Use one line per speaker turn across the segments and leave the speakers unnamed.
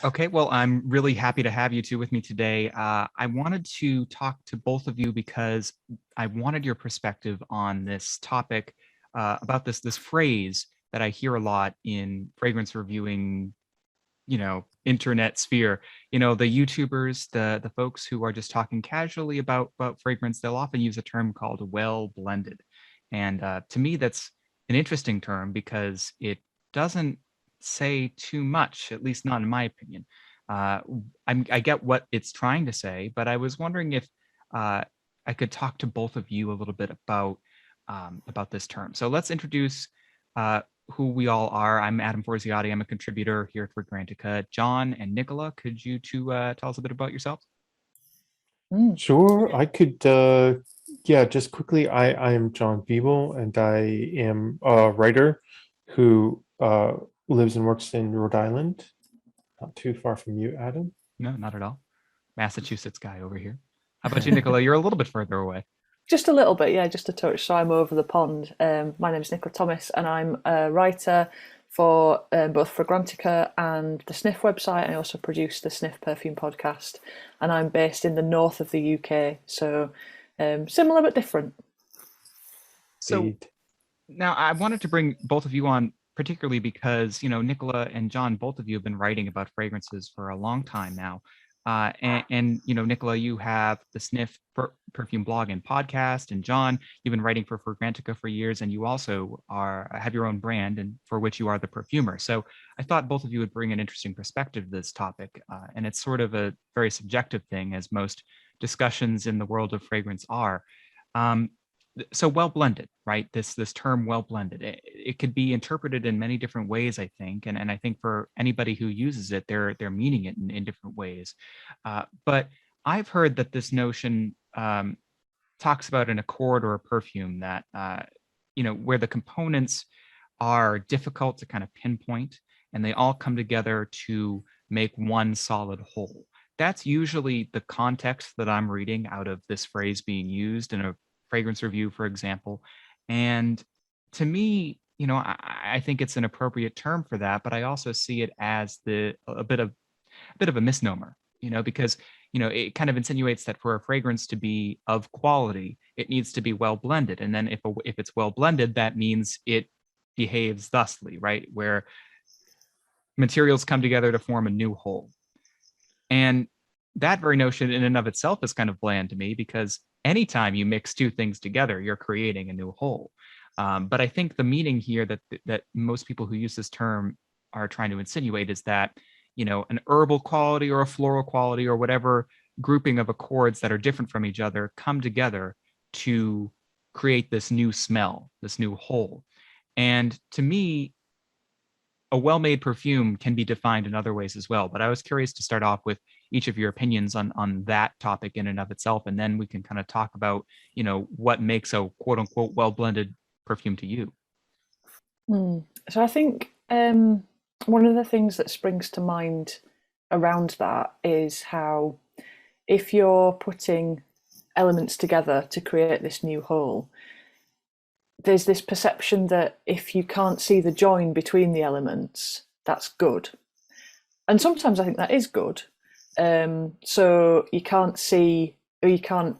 Okay, well, I'm really happy to have you two with me today. I wanted to talk to both of you because I wanted your perspective on this topic about this phrase that I hear a lot in fragrance reviewing, internet sphere. The YouTubers, the folks who are just talking casually about fragrance, they'll often use a term called well blended, and to me, that's an interesting term because it doesn't say too much, at least not in my opinion. Uh, I get what it's trying to say, but I was wondering if uh, I could talk to both of you a little bit about this term. So let's introduce uh, who we all are. I'm Adam Forziati. I'm a contributor here at Fragrantica. John and Nicola, could you two tell us a bit about yourselves?
Sure, I could, yeah, just quickly, I am John Beeble, and I am a writer who lives and works in Rhode Island, not too far from you, Adam.
No, not at all. Massachusetts guy over here. How about you, Nicola? You're a little bit further away.
Just a little bit, yeah, just a touch. So I'm over the pond. My name is Nicola Thomas, and I'm a writer for both Fragrantica and the Sniff website. I also produce the Sniff Perfume podcast, and I'm based in the north of the UK. So similar but different.
So now I wanted to bring both of you on particularly because, Nicola and John, both of you have been writing about fragrances for a long time now. Nicola, you have the Sniff Perfume blog and podcast, and John, you've been writing for Fragrantica for years, and you also have your own brand, and for which you are the perfumer. So I thought both of you would bring an interesting perspective to this topic, and it's sort of a very subjective thing, as most discussions in the world of fragrance are. Um, so well blended, right? This term well blended, it could be interpreted in many different ways, I think, and I think for anybody who uses it, they're meaning it in different ways. But I've heard that this notion talks about an accord or a perfume that where the components are difficult to kind of pinpoint, and they all come together to make one solid whole. That's usually the context that I'm reading out of this phrase being used in a fragrance review, for example. And to me, I think it's an appropriate term for that, but I also see it as a bit of a misnomer, because it kind of insinuates that for a fragrance to be of quality, it needs to be well blended. And then if it's well blended, that means it behaves thusly, right? Where materials come together to form a new whole. And that very notion in and of itself is kind of bland to me, because anytime you mix two things together, you're creating a new whole. But I think the meaning here that most people who use this term are trying to insinuate is that, an herbal quality or a floral quality or whatever grouping of accords that are different from each other come together to create this new smell, this new whole. And to me, a well-made perfume can be defined in other ways as well. But I was curious to start off with each of your opinions on that topic in and of itself, and then we can kind of talk about, what makes a quote unquote well-blended perfume to you.
So I think one of the things that springs to mind around that is how if you're putting elements together to create this new whole, there's this perception that if you can't see the join between the elements, that's good. And sometimes I think that is good. So you can't see, or you can't,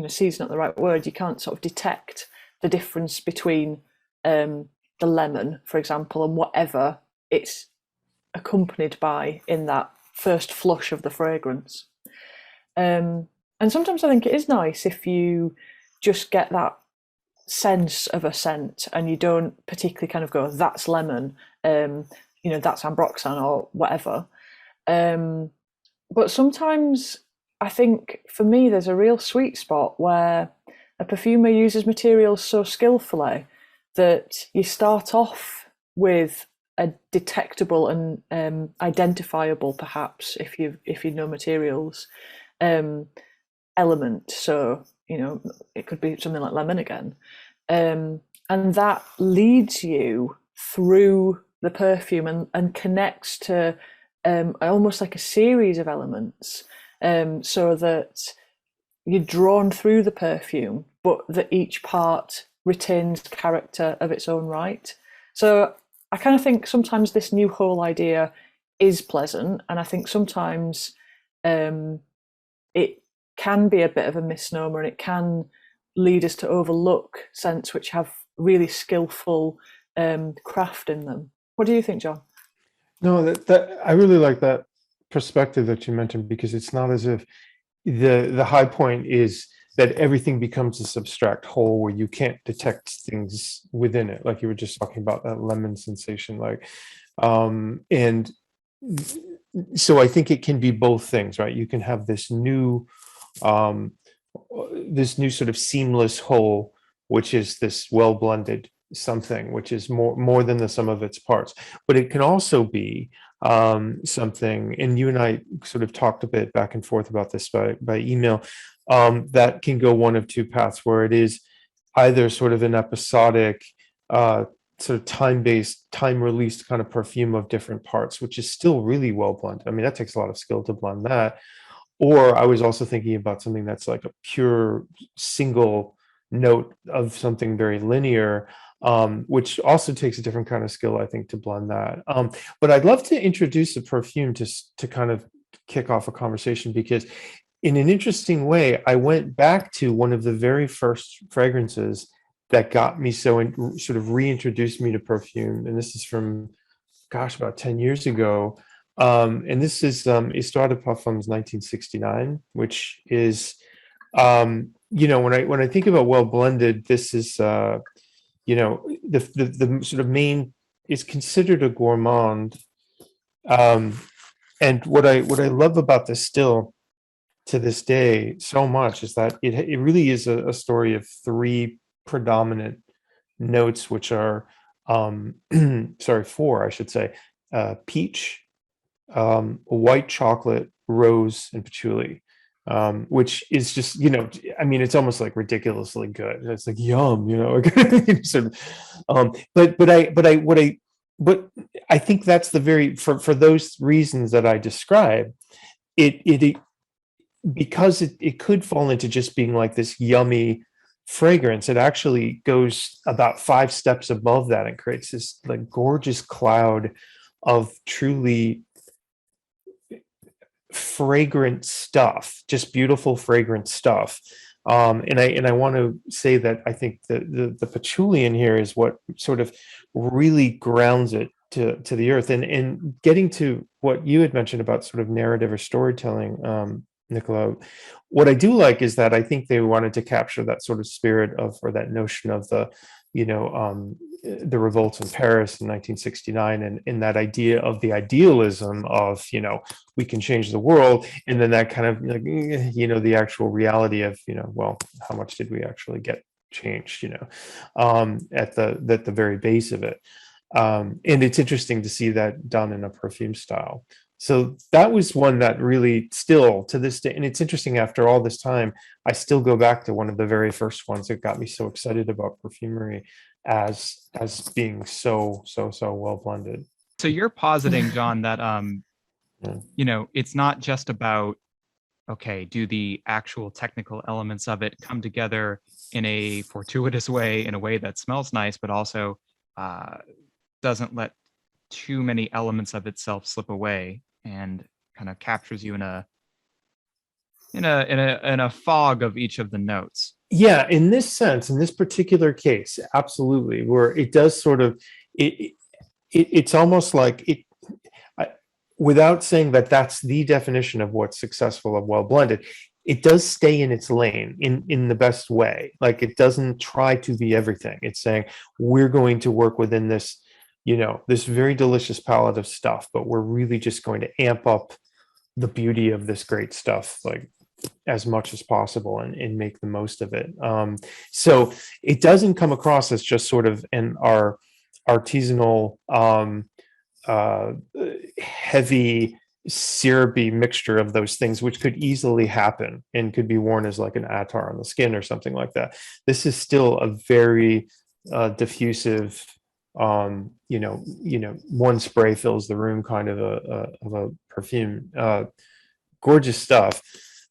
see is not the right word, you can't sort of detect the difference between the lemon, for example, and whatever it's accompanied by in that first flush of the fragrance. And sometimes I think it is nice if you just get that sense of a scent and you don't particularly kind of go, that's lemon, that's ambroxan or whatever. But sometimes I think for me there's a real sweet spot where a perfumer uses materials so skillfully that you start off with a detectable and identifiable, perhaps if you know materials, element. So it could be something like lemon again, and that leads you through the perfume and connects to almost like a series of elements, so that you're drawn through the perfume, but that each part retains character of its own right. So I kind of think sometimes this new whole idea is pleasant, and I think sometimes it can be a bit of a misnomer, and it can lead us to overlook scents which have really skillful craft in them. What do you think, John?
No, that I really like that perspective that you mentioned, because it's not as if the high point is that everything becomes this abstract whole where you can't detect things within it, like you were just talking about that lemon sensation, like and so I think it can be both things, right? You can have um this new sort of seamless whole, which is this well blended something, which is more than the sum of its parts. But it can also be something, and you and I sort of talked a bit back and forth about this by email, that can go one of two paths, where it is either sort of an episodic, uh, sort of time-based, time-released kind of perfume of different parts, which is still really well blended. I mean, that takes a lot of skill to blend that. Or I was also thinking about something that's like a pure single note of something very linear, which also takes a different kind of skill, I think, to blend that. But I'd love to introduce a perfume to kind of kick off a conversation, because in an interesting way, I went back to one of the very first fragrances that got me sort of reintroduced me to perfume, and this is from, gosh, about 10 years ago. And this is Histoire de Parfums 1969, which is, when I think about well blended, this is, the sort of main is considered a gourmand. And what I love about this still to this day so much is that it really is a story of three predominant notes, which are, sorry, four, I should say: peach, white chocolate, rose, and patchouli, which is just, I mean, it's almost like ridiculously good. It's like yum, sort of, but I think that's the very, for those reasons that I described, it because it could fall into just being like this yummy fragrance. It actually goes about 5 steps above that and creates this like gorgeous cloud of truly fragrant stuff, just beautiful fragrant stuff. And I want to say that I think the patchouli in here is what sort of really grounds it to the earth. And getting to what you had mentioned about sort of narrative or storytelling, Nicola, what I do like is that I think they wanted to capture that sort of spirit of, or that notion of the revolts in Paris in 1969, and in that idea of the idealism of, we can change the world, and then that kind of like, the actual reality of, well, how much did we actually get changed, at the very base of it. And it's interesting to see that done in a perfume style. So that was one that really still to this day, and it's interesting, after all this time, I still go back to one of the very first ones that got me so excited about perfumery as being so well blended.
So you're positing, John, that
Yeah.
it's not just about, okay, do the actual technical elements of it come together in a fortuitous way, in a way that smells nice, but also doesn't let too many elements of itself slip away and kind of captures you in a fog of each of the notes.
Yeah, in this sense, in this particular case, absolutely, where it does sort of it's almost like it, without saying that that's the definition of what's successful of well blended, it does stay in its lane in the best way. Like, it doesn't try to be everything. It's saying, we're going to work within this, this very delicious palette of stuff, but we're really just going to amp up the beauty of this great stuff, like, as much as possible, and make the most of it. So it doesn't come across as just sort of our artisanal, heavy, syrupy mixture of those things, which could easily happen and could be worn as like an attar on the skin or something like that. This is still a very diffusive, one spray fills the room kind of a perfume. Gorgeous stuff.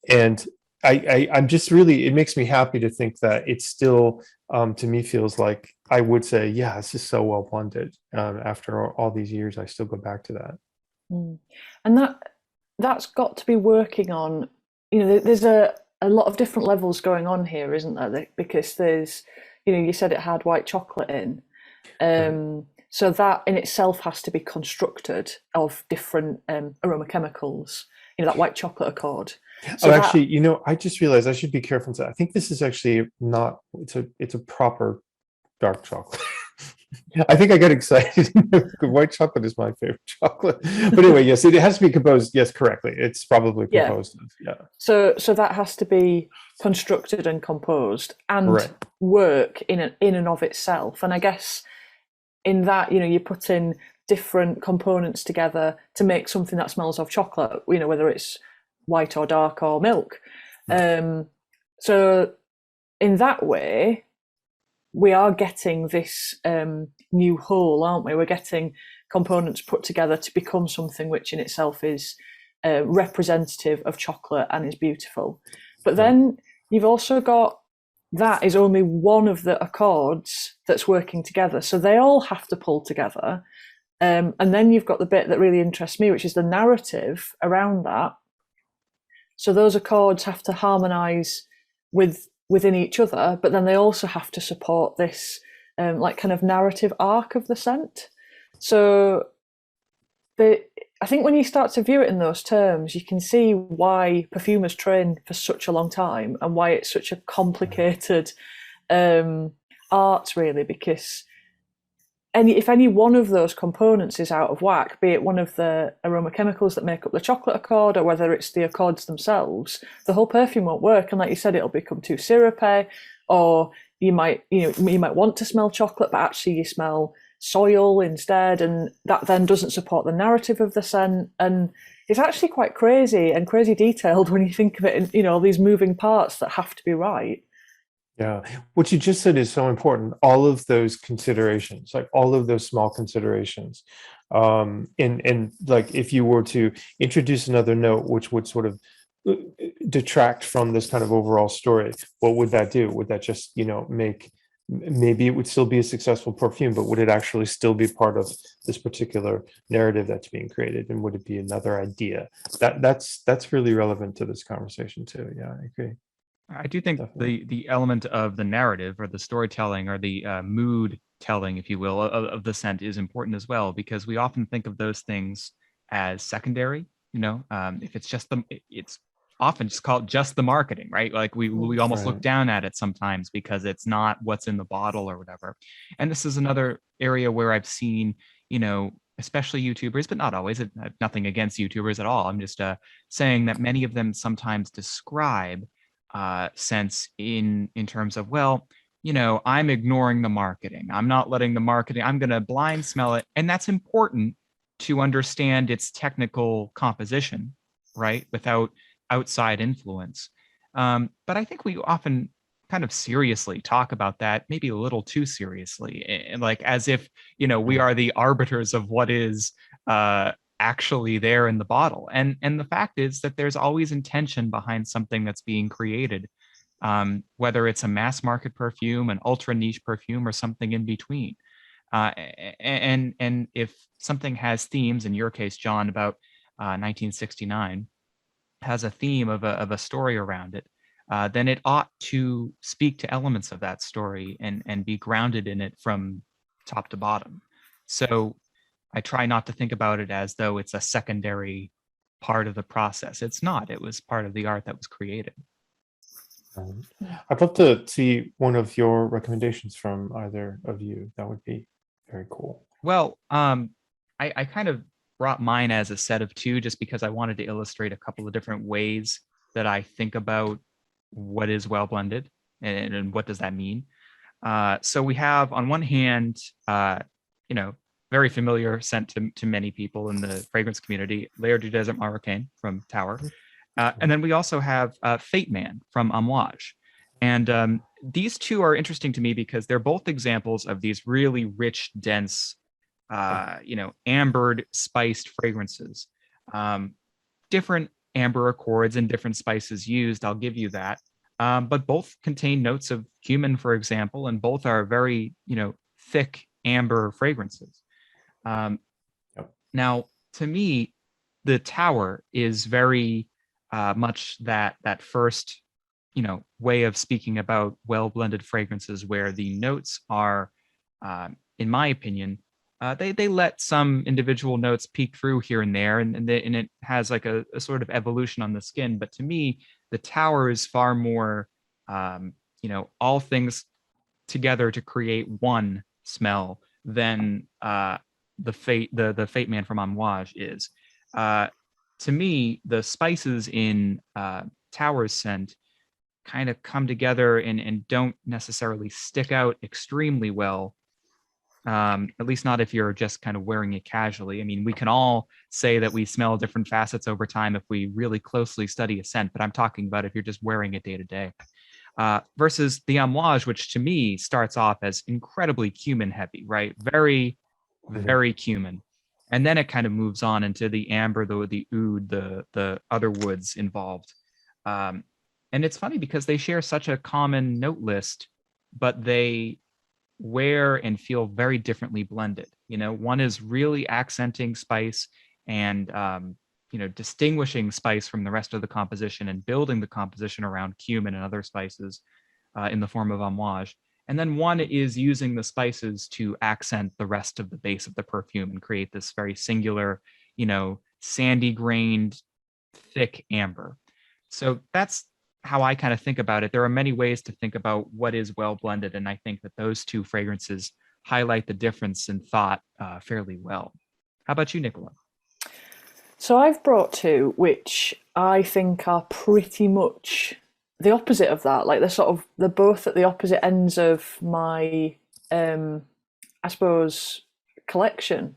And I'm just really, it makes me happy to think that it's still, to me, feels like I would say, yeah, this is so well blended. After all these years, I still go back to that.
Mm. And that's got to be working on, there's a lot of different levels going on here, isn't there? Because there's, you said it had white chocolate in. So that in itself has to be constructed of different aroma chemicals, that white chocolate accord. So
actually, I just realized I should be careful. I think this is actually not, it's a proper dark chocolate. I think I got excited. White chocolate is my favorite chocolate. But anyway, yes, it has to be composed, yes, correctly. It's probably composed of, yeah.
So that has to be constructed and composed and
Right.
work in and of itself. And I guess in that, you put in different components together to make something that smells of chocolate, whether it's white or dark or milk. So in that way, we are getting this new whole, aren't we? We're getting components put together to become something which in itself is representative of chocolate and is beautiful. But then you've also got, that is only one of the accords that's working together. So they all have to pull together. And then you've got the bit that really interests me, which is the narrative around that. So those accords have to harmonize within each other, but then they also have to support this like kind of narrative arc of the scent. So I think when you start to view it in those terms, you can see why perfumers train for such a long time and why it's such a complicated art, really, because if any one of those components is out of whack, be it one of the aroma chemicals that make up the chocolate accord or whether it's the accords themselves, the whole perfume won't work. And like you said, it'll become too syrupy, or you might want to smell chocolate, but actually you smell soil instead, and that then doesn't support the narrative of the scent. And it's actually quite crazy and crazy detailed when you think of it in, all these moving parts that have to be right.
Yeah, what you just said is so important. All of those considerations, like all of those small considerations, and like if you were to introduce another note, which would sort of detract from this kind of overall story, what would that do? Would that just, make, maybe it would still be a successful perfume, but would it actually still be part of this particular narrative that's being created? And would it be another idea? That's really relevant to this conversation too. Yeah, I agree.
I do think
Definitely.
the element of the narrative or the storytelling or the mood telling, if you will, of the scent is important as well, because we often think of those things as secondary. If it's just it's often just called just the marketing, right? Like we almost look down at it sometimes because it's not what's in the bottle or whatever. And this is another area where I've seen, especially YouTubers, but not always. Nothing against YouTubers at all. I'm just saying that many of them sometimes describe sense in terms of, well, I'm ignoring the marketing. I'm not letting the marketing, I'm going to blind smell it. And that's important to understand its technical composition, right? Without outside influence. But I think we often kind of seriously talk about that, maybe a little too seriously, and like as if, we are the arbiters of what is actually there in the bottle. And the fact is that there's always intention behind something that's being created, whether it's a mass market perfume, an ultra niche perfume, or something in between. And if something has themes, in your case, John, about 1969, has a theme of a story around it, then it ought to speak to elements of that story and be grounded in it from top to bottom. So I try not to think about it as though it's a secondary part of the process. It's not. It was part of the art that was created.
I'd love to see one of your recommendations from either of you. That would be very cool.
Well, I kind of brought mine as a set of two just because I wanted to illustrate a couple of different ways that I think about what is well blended and what does that mean. So we have on one hand, very familiar scent to many people in the fragrance community, L'air du Desert Marocain from Tower. And then we also have Fate Man from Amouage. And these two are interesting to me because they're both examples of these really rich, dense, ambered, spiced fragrances. Different amber accords and different spices used, I'll give you that. But both contain notes of cumin, for example, and both are very, thick amber fragrances. Now, to me, the tower is very much that first, way of speaking about well blended fragrances, where the notes are, in my opinion, they let some individual notes peek through here and there, and it has like a sort of evolution on the skin. But to me, the tower is far more, all things together to create one smell than the Fate Man from Amouage is. To me, the spices in Tower's scent kind of come together and don't necessarily stick out extremely well. At least not if you're just kind of wearing it casually. I mean, we can all say that we smell different facets over time if we really closely study a scent, but I'm talking about if you're just wearing it day to day. Versus the Amouage, which to me starts off as incredibly cumin heavy, right? Very, very cumin. And then it kind of moves on into the amber, the oud, the other woods involved. And it's funny because they share such a common note list, but they wear and feel very differently blended. One is really accenting spice and distinguishing spice from the rest of the composition and building the composition around cumin and other spices in the form of Amouage. And then one is using the spices to accent the rest of the base of the perfume and create this very singular, sandy grained, thick amber. So that's how I kind of think about it. There are many ways to think about what is well blended, and I think that those two fragrances highlight the difference in thought fairly well. How about you, Nicola?
So I've brought two which I think are pretty much the opposite of that. Like they're both at the opposite ends of my I suppose collection.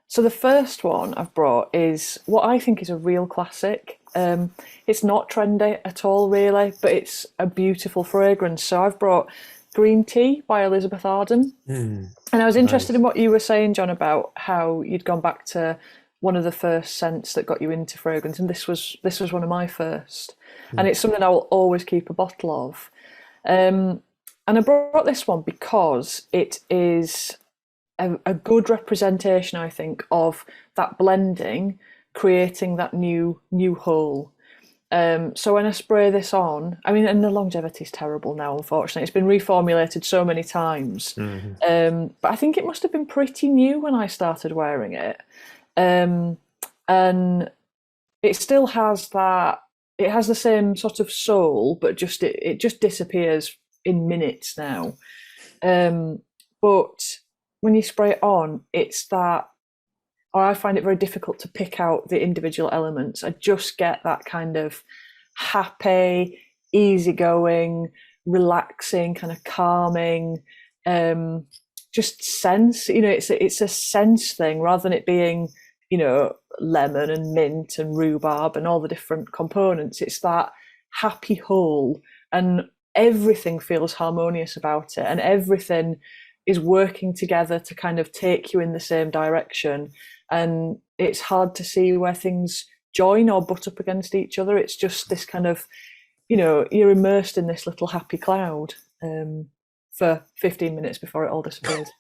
So the first one I've brought is what I think is a real classic. It's not trendy at all, really, but it's a beautiful fragrance. So I've brought Green Tea by Elizabeth Arden. And I was interested in what you were saying, John, about how you'd gone back to one of the first scents that got you into fragrance, and this was one of my first. And it's something I will always keep a bottle of. And I brought this one because it is a good representation, I think, of that blending, creating that new whole. So when I spray this on, I mean, and the longevity is terrible now, unfortunately. It's been reformulated so many times. But I think it must have been pretty new when I started wearing it. And it still has that, it has the same sort of soul, but it just disappears in minutes now. But when you spray it on, it's that, or I find it very difficult to pick out the individual elements. I just get that kind of happy, easygoing, relaxing, kind of calming, just sense. It's a sense thing rather than it being, lemon and mint and rhubarb and all the different components. It's that happy whole, and everything feels harmonious about it, and everything is working together to kind of take you in the same direction. And it's hard to see where things join or butt up against each other. It's just this kind of, you're immersed in this little happy cloud for 15 minutes before it all disappears.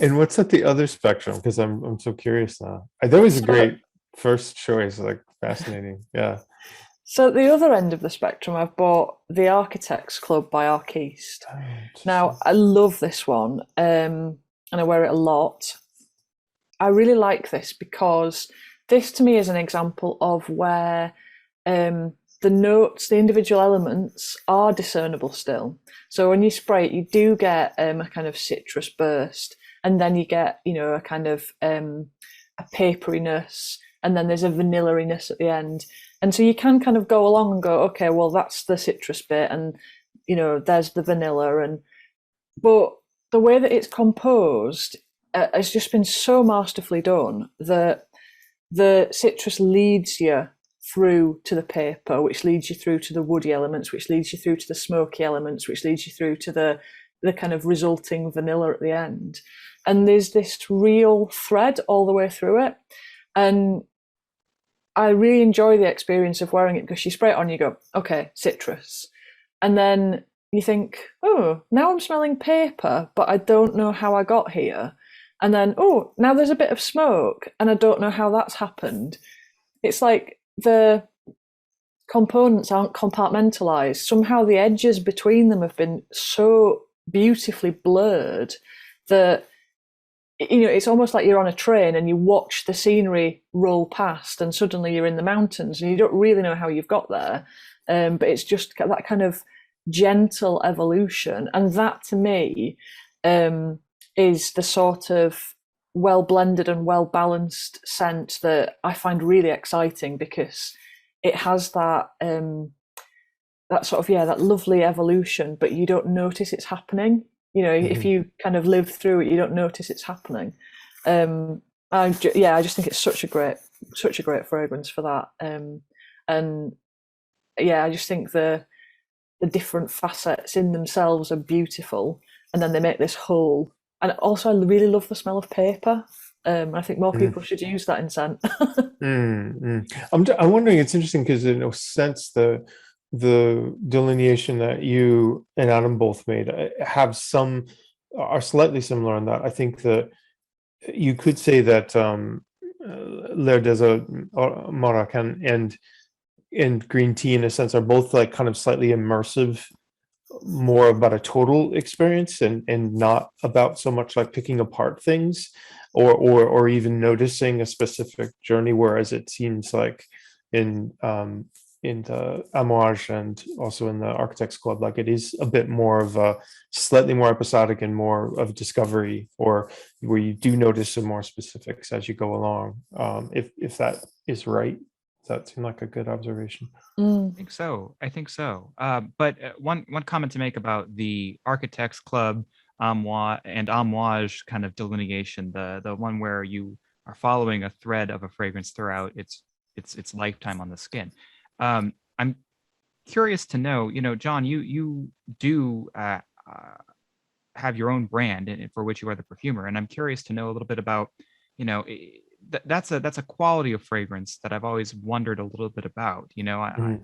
And what's at the other spectrum? Because I'm so curious now. That was a great first choice, like fascinating. Yeah.
So at the other end of the spectrum, I've bought The Architects Club by Arquiste. Now, I love this one, and I wear it a lot. I really like this because this to me is an example of where the notes, the individual elements are discernible still. So when you spray it, you do get a kind of citrus burst, and then you get, a kind of a paperiness, and then there's a vanilla-iness at the end. And so you can kind of go along and go, okay, well, that's the citrus bit, and, there's the vanilla. But the way that it's composed has just been so masterfully done that the citrus leads you through to the paper, which leads you through to the woody elements, which leads you through to the smoky elements, which leads you through to the kind of resulting vanilla at the end. And there's this real thread all the way through it. And I really enjoy the experience of wearing it because you spray it on, you go, okay, citrus. And then you think, oh, now I'm smelling paper, but I don't know how I got here. and then, oh, now there's a bit of smoke, and I don't know how that's happened. It's like the components aren't compartmentalized. Somehow the edges between them have been so beautifully blurred that, you know, it's almost like you're on a train and you watch the scenery roll past and suddenly you're in the mountains and you don't really know how you've got there. But it's just that kind of gentle evolution. And that to me is the sort of well blended and well balanced scent that I find really exciting, because it has that that sort of, yeah, that lovely evolution, but you don't notice it's happening. You know, if you kind of live through it, you don't notice it's happening. I just think it's such a great fragrance for that. And yeah, I just think the different facets in themselves are beautiful, and then they make this whole. And also, I really love the smell of paper. I think more people should use that in scent.
I'm wondering. It's interesting because in a sense the delineation that you and Adam both made have some are slightly similar in that I think that you could say that L'air des Moroccan and green tea in a sense are both like kind of slightly immersive, more about a total experience and not about so much like picking apart things or even noticing a specific journey, whereas it seems like in the Amouage and also in the Architects Club, like it is a bit more of a slightly more episodic and more of discovery, or where you do notice some more specifics as you go along. If that is right, does that seem like a good observation?
I think so. But one comment to make about the Architects Club and Amouage kind of delineation, the one where you are following a thread of a fragrance throughout its lifetime on the skin. I'm curious to know, you know, John, you do have your own brand for which you are the perfumer, and I'm curious to know a little bit about, you know, that's a quality of fragrance that I've always wondered a little bit about. You know,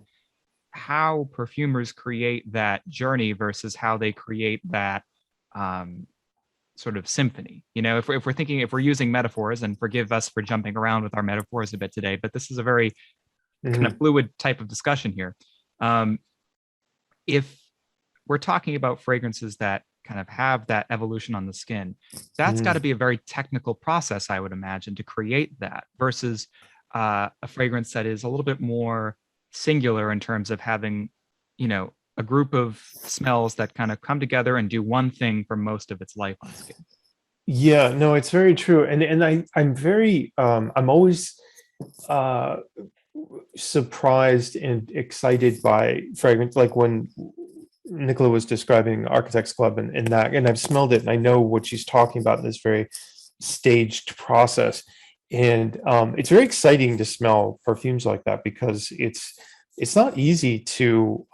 how perfumers create that journey versus how they create that sort of symphony. You know, if we're using metaphors, and forgive us for jumping around with our metaphors a bit today, but this is a very kind of fluid type of discussion here. If we're talking about fragrances that kind of have that evolution on the skin, that's got to be a very technical process, I would imagine, to create that, versus a fragrance that is a little bit more singular in terms of having, you know, a group of smells that kind of come together and do one thing for most of its life on skin.
Yeah, no, it's very true. And I'm very I'm always surprised and excited by fragrance, like when Nicola was describing Architects Club and that, and I've smelled it and I know what she's talking about in this very staged process. And it's very exciting to smell perfumes like that, because it's not easy to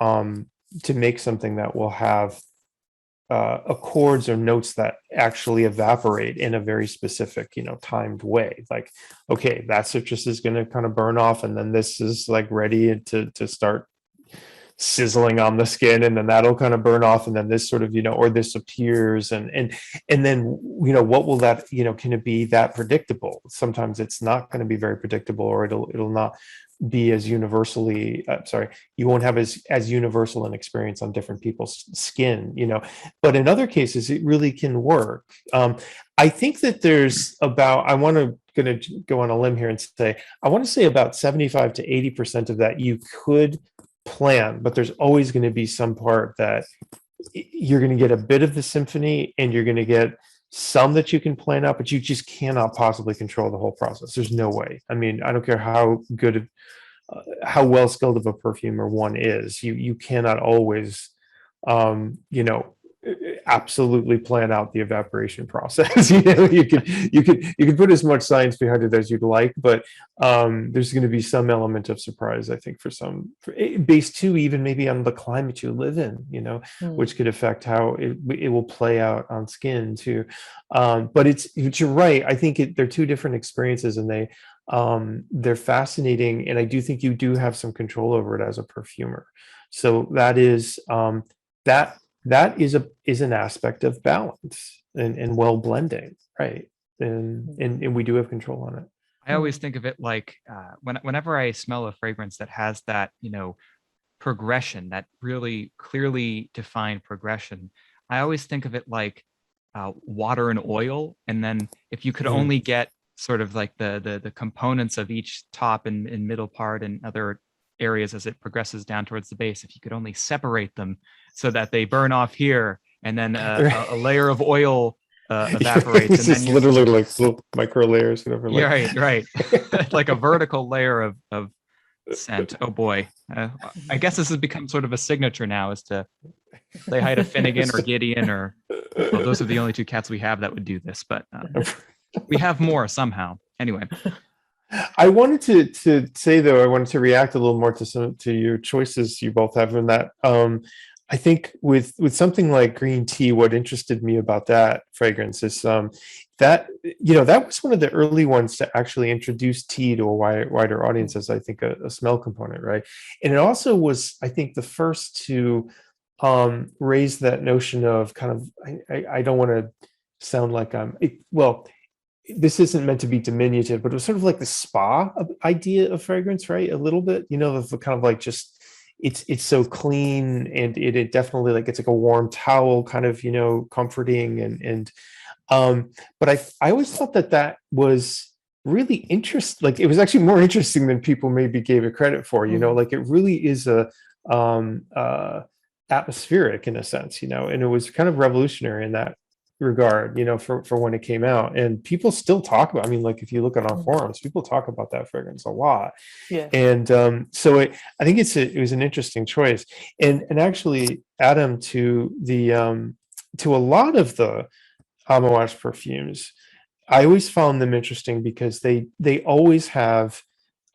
make something that will have accords or notes that actually evaporate in a very specific, you know, timed way. Like, okay, that citrus is going to kind of burn off, and then this is like ready to start sizzling on the skin, and then that'll kind of burn off, and then this sort of, you know, or this appears, and then, you know, what will that, you know, can it be that predictable? Sometimes it's not going to be very predictable, or it'll not be as universally you won't have as universal an experience on different people's skin, you know, but in other cases it really can work. I think that there's about, I want to going to go on a limb here and say, I want to say about 75 to 80% of that you could plan, but there's always going to be some part that you're going to get a bit of the symphony, and you're going to get some that you can plan out, but you just cannot possibly control the whole process. There's no way. I mean, I don't care how good, how well skilled of a perfumer one is. You cannot always, you know, absolutely plan out the evaporation process. You know, you could put as much science behind it as you'd like, but there's going to be some element of surprise, I think, based too, even maybe on the climate you live in, you know, which could affect how it will play out on skin too. But you're right. I think they're two different experiences, and they're fascinating, and I do think you do have some control over it as a perfumer. So that is that is an aspect of balance and well blending, right? and we do have control on it.
I always think of it like whenever I smell a fragrance that has that, progression, that really clearly defined progression, I always think of it like water and oil. And then if you could only get sort of like the components of each top and middle part and other areas as it progresses down towards the base, if you could only separate them so that they burn off here and then a layer of oil evaporates,
It's
and
just
then
literally like little micro layers, whatever.
Yeah, right. Like a vertical layer of scent. Oh boy. I guess this has become sort of a signature now, is to say hi to Finnegan or Gideon, or well, those are the only two cats we have that would do this, but we have more somehow. Anyway.
I wanted to say, though, I wanted to react a little more to your choices you both have in that. I think with something like green tea, what interested me about that fragrance is that that was one of the early ones to actually introduce tea to a wider audience as, I think, a smell component, right? And it also was, I think, the first to raise that notion of kind of, I don't want to sound like this isn't meant to be diminutive, but it was sort of like the spa idea of fragrance, right? A little bit, the kind of like just it's so clean, and it definitely, like, it's like a warm towel kind of, comforting, and but I always thought that was really interesting. Like, it was actually more interesting than people maybe gave it credit for. Like, it really is a atmospheric in a sense, and it was kind of revolutionary in that regard, for when it came out, and people still talk about. I mean, like, if you look at our forums, people talk about that fragrance a lot.
Yeah.
And so I think it was an interesting choice, and actually, Adam, to a lot of the Amouage perfumes, I always found them interesting because they always have,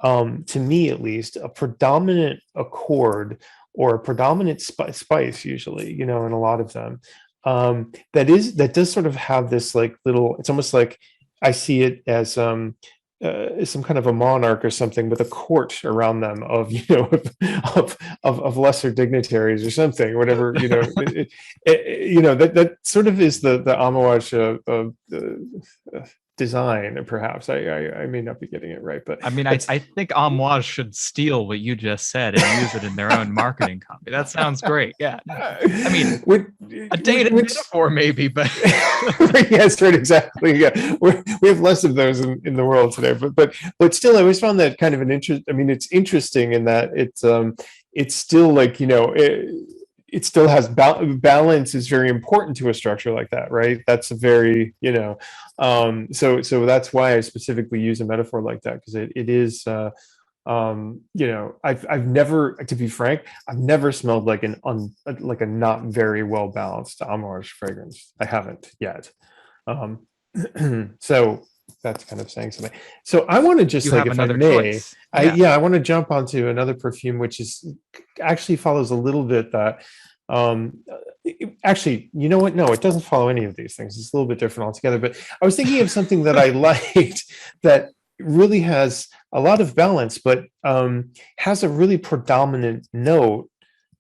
to me at least, a predominant accord or a predominant spice usually, in a lot of them. That does sort of have this, like, little, it's almost like I see it as some kind of a monarch or something with a court around them of of lesser dignitaries or something, whatever, that sort of is the Amouage design, perhaps. I may not be getting it right, but
I mean, I think Amouage should steal what you just said and use it in their own marketing copy. That sounds great. Yeah. I mean, a dated metaphor maybe, but
yes, right, exactly. Yeah, we have less of those in the world today, but still, I always found that kind of an interest. I mean, it's interesting in that it's still, like, it still has balance is very important to a structure like that, right? That's a very, so that's why I specifically use a metaphor like that, because it is, I've never, to be frank, I've never smelled like a not very well balanced Amouage fragrance. I haven't yet. So that's kind of saying something. So I want to just, like, if I may, I want to jump onto another perfume, which is actually follows a little bit that, actually, you know what? No, it doesn't follow any of these things. It's a little bit different altogether. But I was thinking of something that I liked that really has a lot of balance, but has a really predominant note.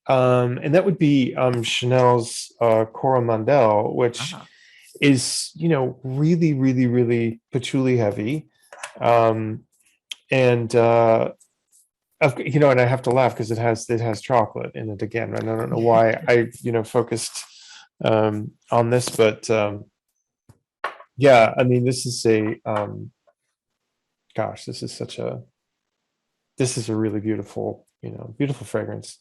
And that would be Chanel's Coromandel, which is, really, really, really patchouli heavy. And I have to laugh because it has chocolate in it again, and I don't know why I focused on this, but yeah, I mean, this is a gosh, this is a really beautiful, beautiful fragrance.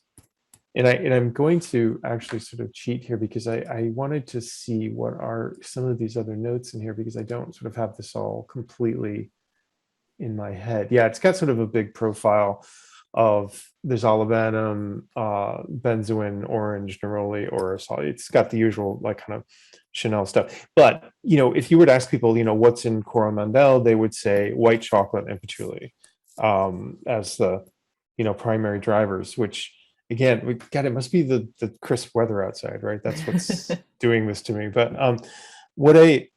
And I'm going to actually sort of cheat here because I wanted to see what are some of these other notes in here, because I don't sort of have this all completely in my head. Yeah, it's got sort of a big profile of there's olibanum, benzoin, orange, neroli, orosol. It's got the usual, like, kind of Chanel stuff. But if you were to ask people, what's in Coromandel, they would say white chocolate and patchouli as the primary drivers. Which, again, God, it must be the crisp weather outside, right? That's what's doing this to me. But what I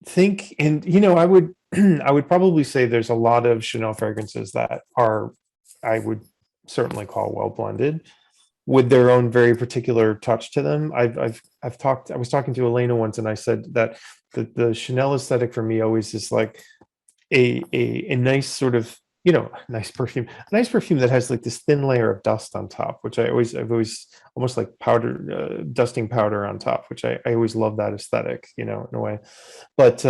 think, and I would I would probably say there's a lot of Chanel fragrances that are, I would certainly call well blended. with their own very particular touch to them. I was talking to Elena once, and I said that the Chanel aesthetic for me always is like a nice sort of, you know, a nice perfume that has like this thin layer of dust on top, which I've always almost like powder, dusting powder on top, which I always love that aesthetic, you know, in a way. But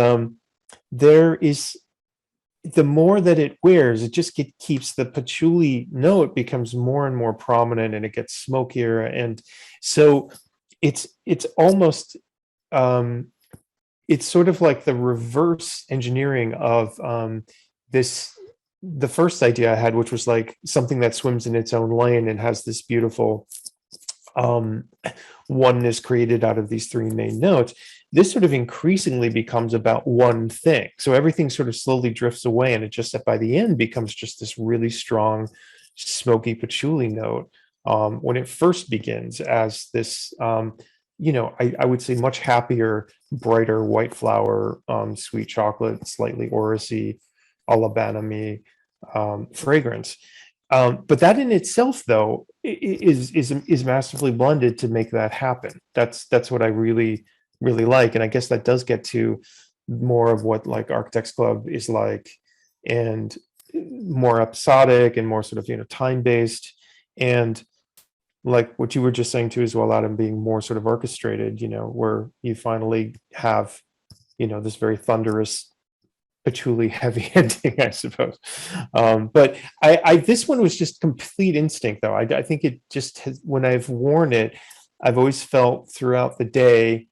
there is, the more that it wears, it just keeps the patchouli note becomes more and more prominent, and it gets smokier. And so it's almost, it's sort of like the reverse engineering of the first idea I had, which was like something that swims in its own lane and has this beautiful oneness created out of these three main notes. This sort of increasingly becomes about one thing. So everything sort of slowly drifts away, and it just, by the end, becomes just this really strong, smoky patchouli note. When it first begins as this, you know, I would say much happier, brighter white flower, sweet chocolate, slightly orrisy, alabama fragrance. But that in itself, though, is massively blended to make that happen. That's what I really like, and I guess that does get to more of what like Architects Club is like, and more episodic and more sort of, you know, time based, and like what you were just saying too as well, Adam, being more sort of orchestrated, you know, where you finally have, you know, this very thunderous patchouli heavy ending, I suppose. But I this one was just complete instinct, though. I think it just has, when I've worn it, I've always felt throughout the day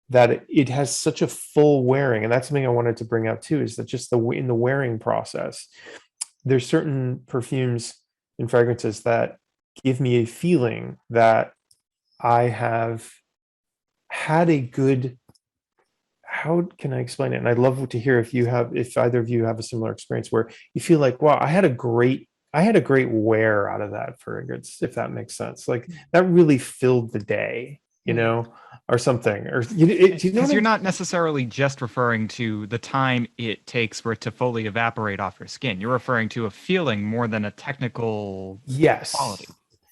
that it has such a full wearing. And that's something I wanted to bring out too, is that just in the wearing process, there's certain perfumes and fragrances that give me a feeling that I have had a good, how can I explain it? And I'd love to hear if either of you have a similar experience where you feel like, wow, I had a great wear out of that fragrance, if that makes sense. Like that really filled the day, you know, or something. Or you know,
because you're not necessarily just referring to the time it takes for it to fully evaporate off your skin. You're referring to a feeling more than a technical quality.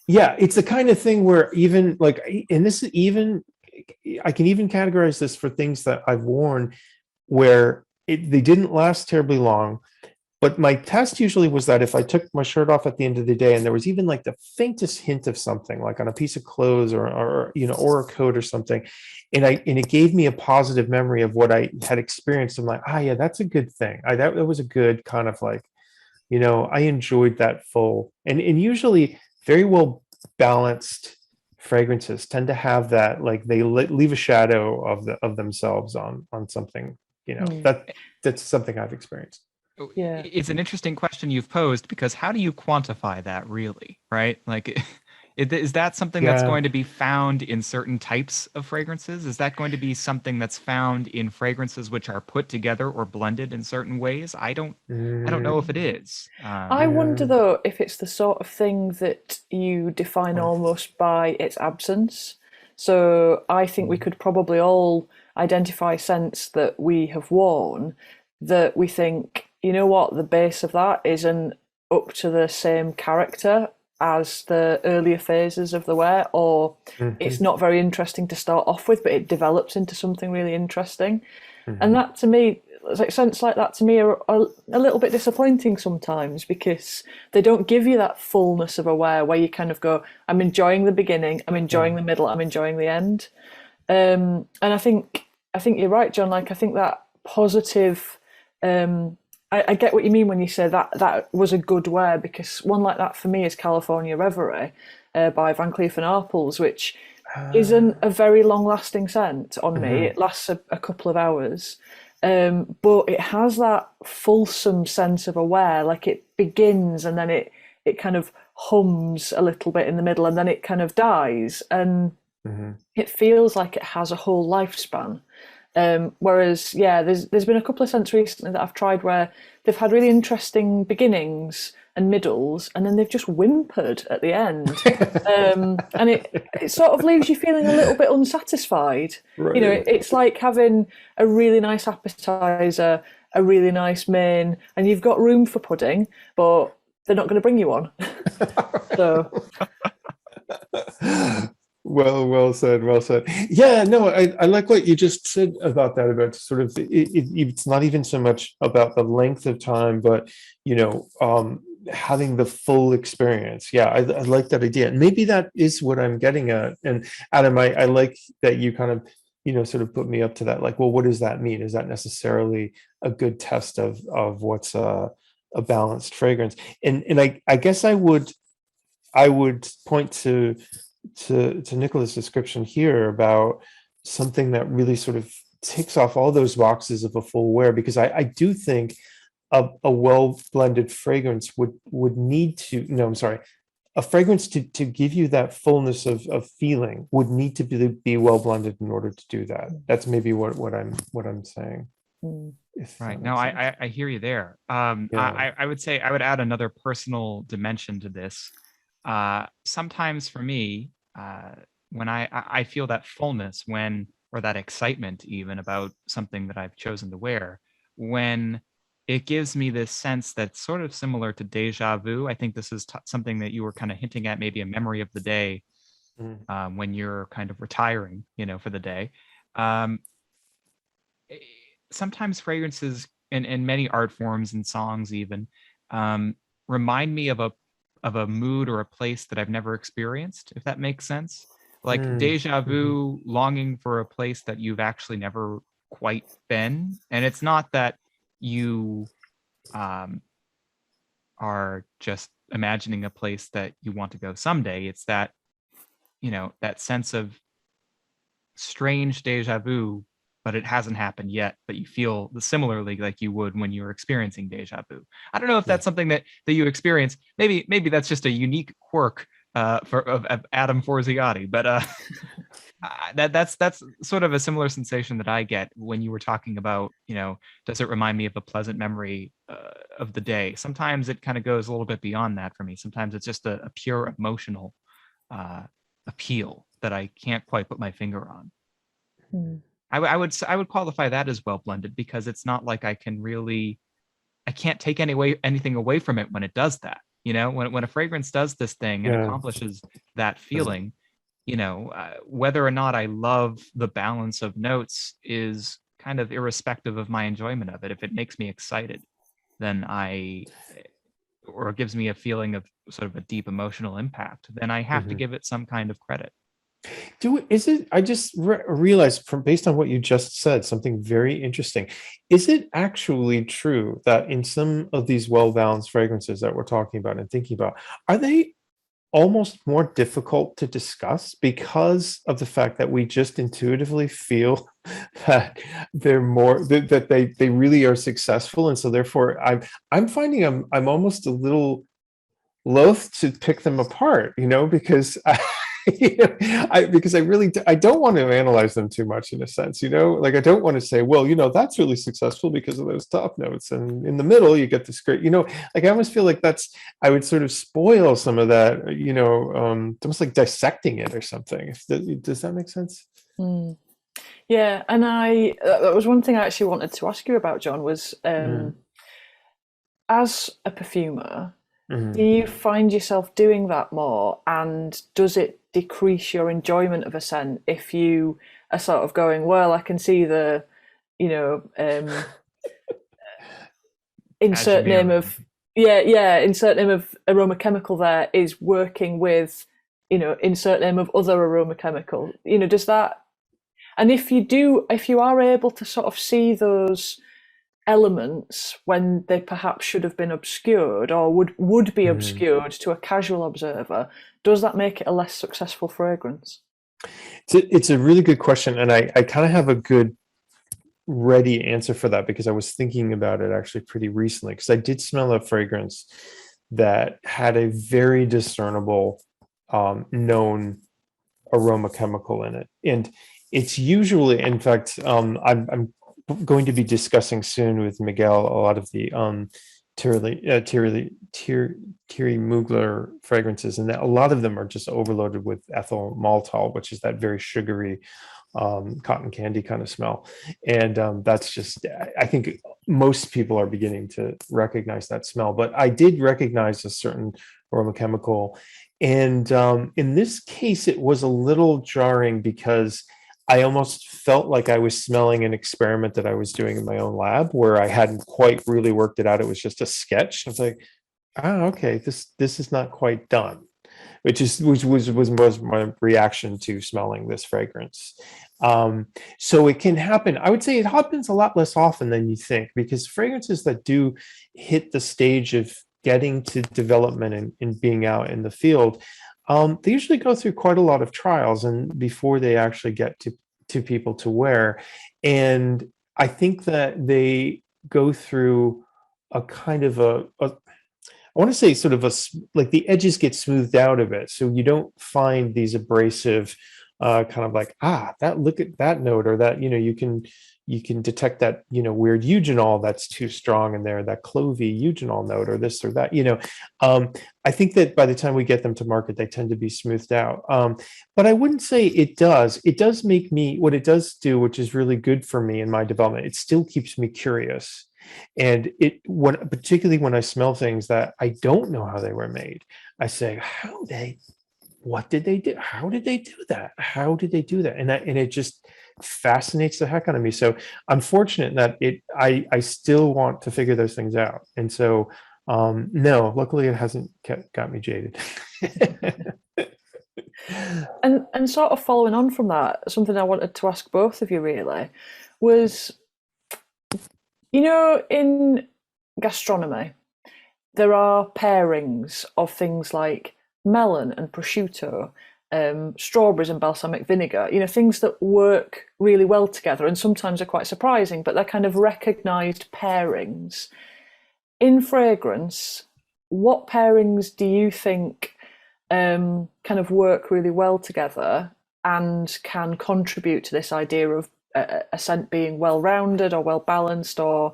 Yeah, it's the kind of thing where even like, and this is even, I can even categorize this for things that I've worn where they didn't last terribly long. But my test usually was that if I took my shirt off at the end of the day and there was even like the faintest hint of something, like on a piece of clothes or you know, or a coat or something, and it gave me a positive memory of what I had experienced. I'm like, yeah, that's a good thing. That was a good kind of like, you know, I enjoyed that full, and usually very well balanced fragrances tend to have that, like they leave a shadow of themselves on something, you know. That's something I've experienced.
Yeah,
it's an interesting question you've posed, because how do you quantify that, really, right? Like, is that something that's going to be found in certain types of fragrances? Is that going to be something that's found in fragrances which are put together or blended in certain ways? I don't know if it is.
I wonder though if it's the sort of thing that you define almost by its absence. So I think we could probably all identify scents that we have worn that we think, you know what, the base of that isn't up to the same character as the earlier phases of the wear, or it's not very interesting to start off with, but it develops into something really interesting. And that to me, like scents like that to me are a little bit disappointing sometimes, because they don't give you that fullness of a wear where you kind of go, I'm enjoying the beginning, I'm enjoying the middle, I'm enjoying the end. And I think you're right, John. Like I think that positive. I get what you mean when you say that was a good wear, because one like that for me is California Reverie by Van Cleef & Arpels, which isn't a very long-lasting scent on me. It lasts a couple of hours, but it has that fulsome sense of a wear. Like it begins and then it kind of hums a little bit in the middle, and then it kind of dies, and it feels like it has a whole lifespan. Whereas, there's been a couple of scents recently that I've tried where they've had really interesting beginnings and middles, and then they've just whimpered at the end, and it sort of leaves you feeling a little bit unsatisfied. Right. You know, it's like having a really nice appetizer, a really nice main, and you've got room for pudding, but they're not going to bring you one. So.
Well said, well said. Yeah, no, I like what you just said about that, about sort of it's not even so much about the length of time, but having the full experience. Yeah, I like that idea. And maybe that is what I'm getting at. And Adam, I like that you kind of, sort of put me up to that. Like, well, what does that mean? Is that necessarily a good test of what's a balanced fragrance? And I guess I would point to Nicola's description here about something that really sort of ticks off all those boxes of a full wear, because I do think a well blended fragrance would need to, no, I'm sorry, a fragrance to give you that fullness of feeling would need to be well blended in order to do that. That's maybe what I'm saying.
Right. No, I hear you there. I would say I would add another personal dimension to this. Sometimes for me, when I feel that fullness or that excitement even about something that I've chosen to wear, when it gives me this sense that's sort of similar to deja vu. I think this is something that you were kind of hinting at, maybe a memory of the day when you're kind of retiring, for the day. Sometimes fragrances in many art forms and songs even remind me of a mood or a place that I've never experienced, if that makes sense. Like deja vu, longing for a place that you've actually never quite been. And it's not that you are just imagining a place that you want to go someday. It's that, that sense of strange deja vu, but it hasn't happened yet, but you feel similarly like you would when you were experiencing deja vu. I don't know if that's something that you experience. Maybe that's just a unique quirk of Adam Forziati, but that's sort of a similar sensation that I get when you were talking about, does it remind me of a pleasant memory of the day? Sometimes it kind of goes a little bit beyond that for me. Sometimes it's just a pure emotional appeal that I can't quite put my finger on. I would qualify that as well blended, because it's not like I can't take anything away from it when it does that. When a fragrance does this thing and accomplishes that feeling, whether or not I love the balance of notes is kind of irrespective of my enjoyment of it. If it makes me excited, then or gives me a feeling of sort of a deep emotional impact, then I have to give it some kind of credit.
I just realized based on what you just said, something very interesting. Is it actually true that in some of these well-balanced fragrances that we're talking about and thinking about, are they almost more difficult to discuss because of the fact that we just intuitively feel that they're that they really are successful, and so therefore I'm finding I'm almost a little loath to pick them apart, because because I don't want to analyze them too much, in a sense, like I don't want to say, well, that's really successful because of those top notes, and in the middle you get this great, like I almost feel like I would sort of spoil some of that, almost like dissecting it or something. Does that make sense?
Yeah, and that was one thing I actually wanted to ask you about, John, was as a perfumer, do you find yourself doing that more, and does it decrease your enjoyment of a scent if you are sort of going, well, I can see the, insert name of insert name of aroma chemical there is working with, insert name of other aroma chemical, does that, and if you are able to sort of see those elements when they perhaps should have been obscured or would be obscured to a casual observer, does that make it a less successful fragrance?
It's a really good question, and I kind of have a good ready answer for that, because I was thinking about it actually pretty recently, because I did smell a fragrance that had a very discernible known aroma chemical in it, and it's usually, in fact, I'm going to be discussing soon with Miguel a lot of the Thierry Mugler fragrances, and a lot of them are just overloaded with ethyl maltol, which is that very sugary cotton candy kind of smell. And that's just, I think most people are beginning to recognize that smell. But I did recognize a certain aroma chemical. And in this case, it was a little jarring because I almost felt like I was smelling an experiment that I was doing in my own lab where I hadn't quite really worked it out. It was just a sketch. I was like, oh, okay, this is not quite done, which was my reaction to smelling this fragrance. So it can happen. I would say it happens a lot less often than you think, because fragrances that do hit the stage of getting to development and being out in the field, they usually go through quite a lot of trials and before they actually get to people to wear. And I think that they go through a kind of I want to say sort of like the edges get smoothed out of it, so you don't find these abrasive kind of like, that, look at that note, or that, you can detect that, weird eugenol that's too strong in there, that clovey eugenol note, or this or that. I think that by the time we get them to market, they tend to be smoothed out. But I wouldn't say it does make me, what it does do, which is really good for me in my development, it still keeps me curious. And particularly when I smell things that I don't know how they were made, I say, what did they do? How did they do that? How did they do that? And it just fascinates the heck out of me. So I'm fortunate that I still want to figure those things out. And so, no, luckily it hasn't got me jaded.
And sort of following on from that, something I wanted to ask both of you really was, in gastronomy, there are pairings of things like melon and prosciutto, strawberries and balsamic vinegar, things that work really well together and sometimes are quite surprising, but they're kind of recognized pairings. In fragrance, what pairings do you think kind of work really well together and can contribute to this idea of a scent being well-rounded or well-balanced, or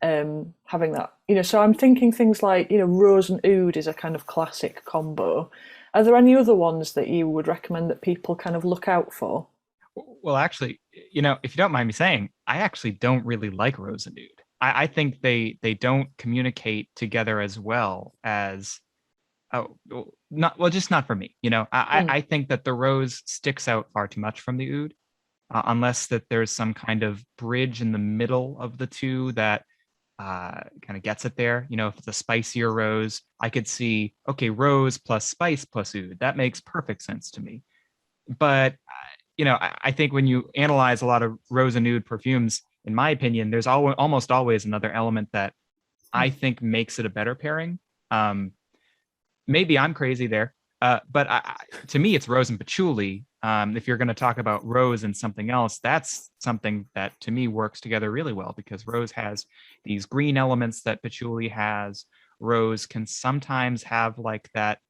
having that, so I'm thinking things like, rose and oud is a kind of classic combo. Are there any other ones that you would recommend that people kind of look out for?
Well, actually, if you don't mind me saying, I actually don't really like rose and oud. I think they don't communicate together as well as, just not for me. I think that the rose sticks out far too much from the oud, unless that there's some kind of bridge in the middle of the two that kind of gets it there. If it's a spicier rose, I could see, okay, rose plus spice plus oud. That makes perfect sense to me. But I think when you analyze a lot of rose and oud perfumes, in my opinion, there's almost always another element that I think makes it a better pairing. Maybe I'm crazy there, but to me, it's rose and patchouli. If you're going to talk about rose and something else, that's something that to me works together really well, because rose has these green elements that patchouli has. Rose can sometimes have like that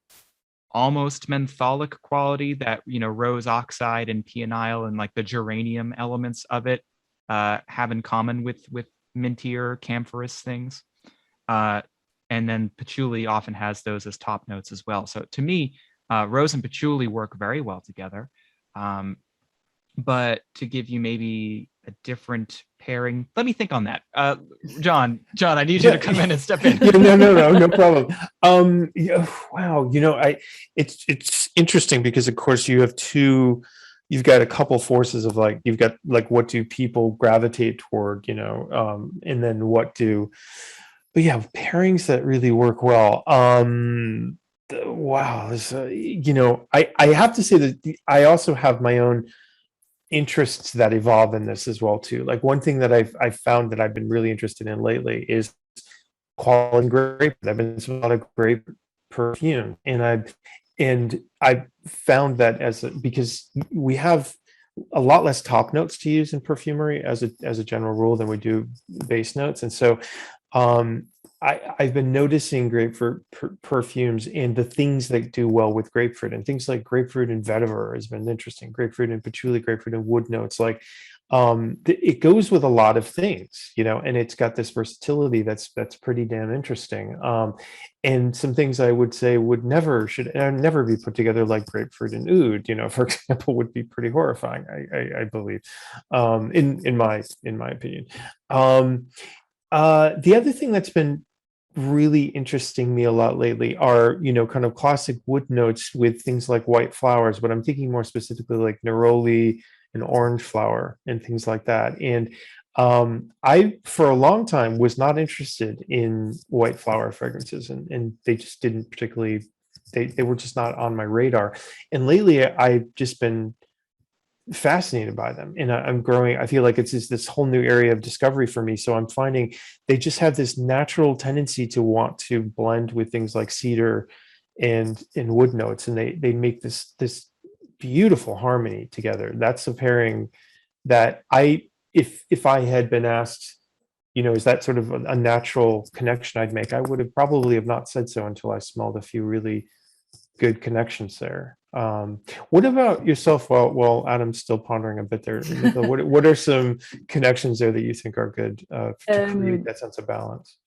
almost mentholic quality that, rose oxide and peonyl and like the geranium elements of it have in common with mintier camphorous things. And then patchouli often has those as top notes as well. So to me, rose and patchouli work very well together. But to give you maybe a different pairing, let me think on that. John, I need you to come in and step in.
No problem. Wow, it's interesting because of course you've got a couple forces of like, you've got like, what do people gravitate toward, and then but yeah, pairings that really work well. Wow, I have to say that I also have my own interests that evolve in this as well too. Like one thing that I've found that I've been really interested in lately is quality grape. I've been a lot of grape perfume, and I've found that because we have a lot less top notes to use in perfumery as a general rule than we do base notes, and so I've been noticing grapefruit perfumes and the things that do well with grapefruit, and things like grapefruit and vetiver has been interesting. Grapefruit and patchouli, grapefruit and wood notes, like it goes with a lot of things, and it's got this versatility that's pretty damn interesting. And some things I would say should never be put together, like grapefruit and oud, for example, would be pretty horrifying, I believe, in my opinion. The other thing that's been really interesting me a lot lately are, kind of classic wood notes with things like white flowers, but I'm thinking more specifically like neroli and orange flower and things like that. And I, for a long time, was not interested in white flower fragrances, and they just didn't particularly, they were just not on my radar. And lately, I've just been fascinated by them, and I'm growing. I feel like it's just this whole new area of discovery for me. So I'm finding they just have this natural tendency to want to blend with things like cedar and wood notes, and they make this beautiful harmony together. That's a pairing that if I had been asked, is that sort of a natural connection I'd make, I would have probably have not said so until I smelled a few really good connections there. What about yourself? While Adam's still pondering a bit there, Nicola, what are some connections there that you think are good to create that sense of balance?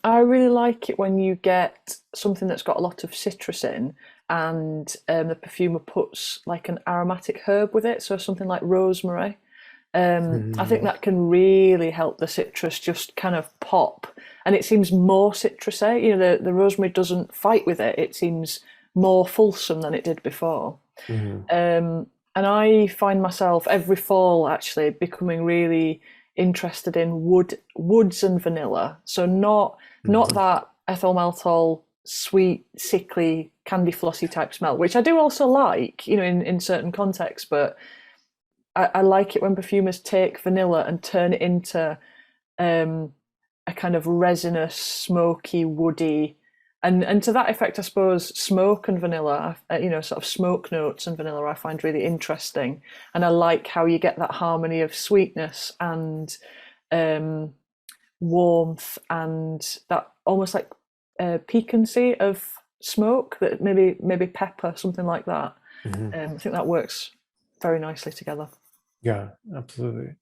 I really like it when you get something that's got a lot of citrus in, and the perfumer puts like an aromatic herb with it, so something like rosemary. I think that can really help the citrus just kind of pop, and it seems more citrusy. The rosemary doesn't fight with it; it seems more fulsome than it did before. And I find myself every fall actually becoming really interested in woods and vanilla. So not that ethyl maltol sweet, sickly, candy flossy type smell, which I do also like, in certain contexts, but I like it when perfumers take vanilla and turn it into a kind of resinous, smoky, woody, and to that effect, I suppose smoke and vanilla, sort of smoke notes and vanilla, I find really interesting, and I like how you get that harmony of sweetness and warmth and that almost like piquancy of smoke, that maybe pepper, something like that. I think that works very nicely together.
Yeah, absolutely.